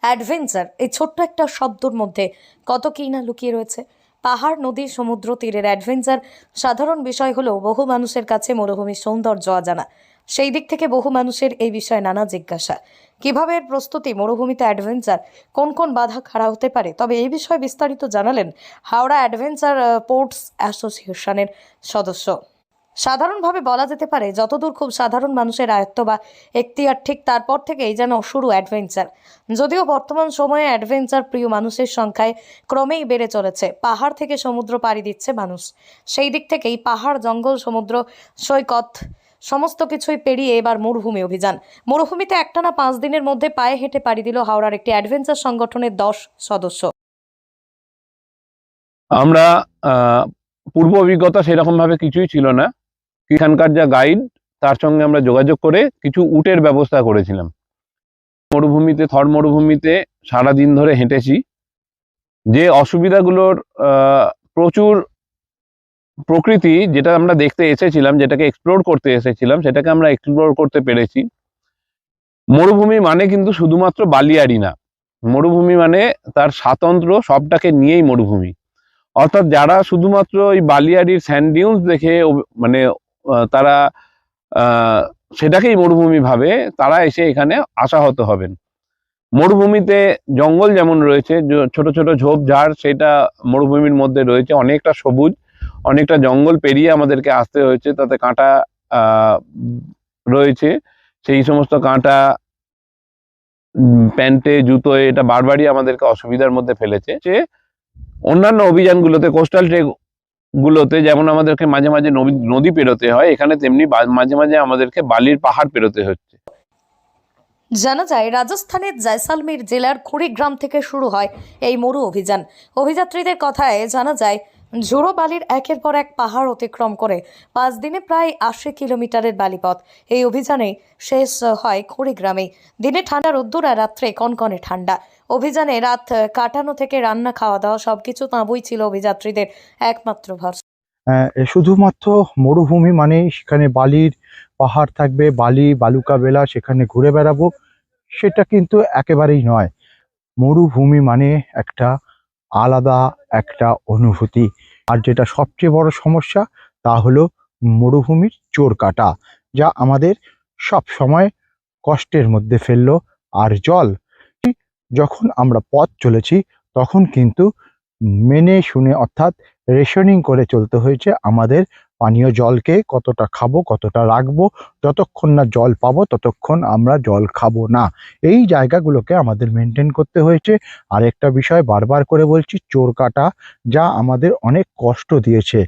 Adventure এই ছোট্ট একটা শব্দর মধ্যে কত কি না লুকিয়ে রয়েছে। পাহাড়, নদী, সমুদ্র তীরের অ্যাডভেঞ্চার সাধারণ বিষয় হলেও বহু মানুষের কাছে মরুভূমির সৌন্দর্য অজানা। সেই দিক থেকে বহু মানুষের এই বিষয়ে নানা জিজ্ঞাসা। কিভাবে এর প্রস্তুতি, মরুভূমিতে অ্যাডভেঞ্চার কোন কোন বাধা খাড়া হতে পারে, তবে এই বিষয়ে বিস্তারিত জানালেন হাওড়া অ্যাডভেঞ্চার স্পোর্টস অ্যাসোসিয়েশনের সদস্য। সাধারণভাবে বলা যেতে পারে যতদূর খুব সাধারণ মানুষের আয়ত্ত বা এখতিয়ার, ঠিক তারপর থেকেই যেন শুরু অ্যাডভেঞ্চার। যদিও বর্তমান সময়ে অ্যাডভেঞ্চার প্রিয় মানুষের সংখ্যায় ক্রমেই বেড়ে চলেছে। পাহাড় থেকে সমুদ্র পাড়ি দিচ্ছে মানুষ। সেই দিক থেকেই পাহাড়, জঙ্গল, সমুদ্র সৈকত সমস্ত কিছুই পেরিয়ে এবার মরুভূমি অভিযান। মরুভূমিতে একটানা 5 দিনের মধ্যে পায়ে হেঁটে পাড়ি দিল হাওড়ার একটি অ্যাডভেঞ্চার সংগঠনের 10 সদস্য। আমরা পূর্ব অভিজ্ঞতা সেরকম ভাবে কিছুই ছিল না। এখানকার যা গাইড, তার সঙ্গে আমরা যোগাযোগ করে কিছু উটের ব্যবস্থা করেছিলাম। মরুভূমিতে, থর মরুভূমিতে সারাদিন ধরে হেঁটেছি। যে অসুবিধাগুলোর প্রচুর প্রকৃতি, যেটা আমরা দেখতে এসেছিলাম, যেটাকে এক্সপ্লোর করতে এসেছিলাম, সেটাকে আমরা এক্সপ্লোর করতে পেরেছি। মরুভূমি মানে কিন্তু শুধুমাত্র বালিয়াড়ি না, মরুভূমি মানে তার স্বাতন্ত্র্য, সবটাকে নিয়েই মরুভূমি। অর্থাৎ যারা শুধুমাত্র ওই বালিয়াড়ির স্যান্ড ডিউন্স দেখে মানে তারা সেটাকেই মরুভূমি ভাবে, তারা এসে এখানে আশাহত হবেন। মরুভূমিতে জঙ্গল যেমন রয়েছে, ছোট ছোট ঝোপঝাড়, সেটা মরুভূমির মধ্যে রয়েছে। অনেকটা সবুজ, অনেকটা জঙ্গল পেরিয়ে আমাদেরকে আসতে হয়েছে। তাতে কাঁটা রয়েছে, সেই সমস্ত কাঁটা প্যান্টে, জুতোয়, এটা বারবারই আমাদেরকে অসুবিধার মধ্যে ফেলেছে। অন্যান্য অভিযানগুলোতে, কোস্টাল ট্রেক গুলোতে যেমন আমাদেরকে মাঝে মাঝে নদী পেরোতে হয়, এখানে তেমনি মাঝে মাঝে আমাদেরকে বালির পাহাড় পেরোতে হচ্ছে। জানা যায় রাজস্থানের জয়সালমের জেলার কুড়িগ্রাম থেকে শুরু হয় এই মরু অভিযান। অভিযাত্রীদের কথায় জানা যায় ঝোড়ো বালির একের পর এক পাহাড় অতিক্রম করে 5 দিনে প্রায় 80 কিলোমিটারের বালিপথ এই অভিযানে শেষ হয় কুড়িগ্রামে। দিনে ঠান্ডা রোদ্দুর আর রাত্রে কনকনে ঠান্ডা। অভিযানে রাত কাটানো থেকে রান্না, খাওয়া দাওয়া সবকিছু তাঁবুই ছিল অভিযাত্রীদের একমাত্র ভরসা। শুধুমাত্র মরুভূমি মানে সেখানে বালির পাহাড় থাকবে, বালি বালুকা বেলা, সেখানে ঘুরে বেড়াবো, সেটা কিন্তু একেবারেই নয়। মরুভূমি মানে একটা আলাদা একটা অনুভূতি। আর যেটা সবচেয়ে বড় সমস্যা, তা হলো মরুভূমির চোর কাটা, যা আমাদের সব সময় কষ্টের মধ্যে ফেললো। আর জল, যখন আমরা পথ চলেছি তখন কিন্তু মেনে শুনে, অর্থাৎ রেশনিং করে চলতে হয়েছে আমাদের। পানীয় জলকে কতটা খাবো, কতটা রাখবো, যতক্ষণ না জল পাবো ততক্ষণ আমরা জল খাবো না। এই জায়গাগুলোকে আমাদের মেনটেন করতে হয়েছে। আর একটা বিষয় বারবার করে বলছি, চোর কাটা, যা আমাদের অনেক কষ্ট দিয়েছে।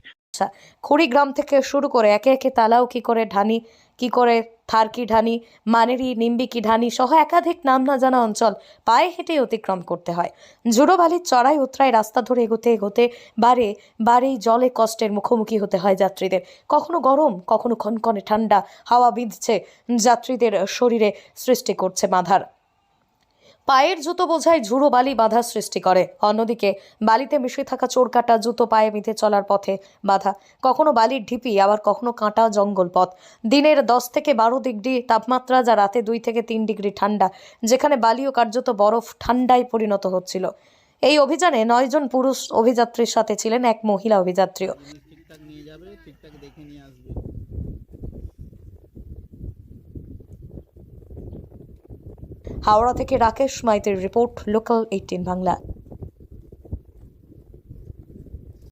কুড়িগ্রাম থেকে শুরু করে একে একে তালাও কি করে ঢানি, কি করে থারকি ঢানি, মানেরি, নিম্বিকি ঢানি সহ একাধিক নাম না জানা অঞ্চল পায়ে হেঁটে অতিক্রম করতে হয়। ঝুড়ো বালির চড়াই উতরাই রাস্তা ধরে এগোতে এগোতে বারেই জলে কষ্টের মুখোমুখি হতে হয় যাত্রীদের। কখনো গরম, কখনো খনখনে ঠান্ডা হাওয়া বিঁধছে, যাত্রীদের শরীরে সৃষ্টি করছে বাধার। পায়ের জুতো বোঝায় ঝুড়ো বালি বাধা সৃষ্টি করে। অন্যদিকে বালিতে মিশে থাকা চোরকাটা জুতো পায়ে মিঁধে চলার পথে বাধা। কখনো বালির ঢিপি, আবার কখনো কাঁটা জঙ্গল পথ। দিনের 10 থেকে 12 ডিগ্রি তাপমাত্রা, যা রাতে 2 থেকে 3 ডিগ্রি ঠান্ডা, যেখানে বালিও কার্যত বরফ ঠান্ডায় পরিণত হচ্ছিল। এই অভিযানে 9 জন পুরুষ অভিযাত্রীর সাথে ছিলেন এক মহিলা অভিযাত্রীও। ঠিকঠাক নিয়ে যাবে, ঠিকঠাক দেখে নিয়ে আসবে। হাওড়া থেকে রাকেশ মাইতির রিপোর্ট, লোকাল 18 বাংলা।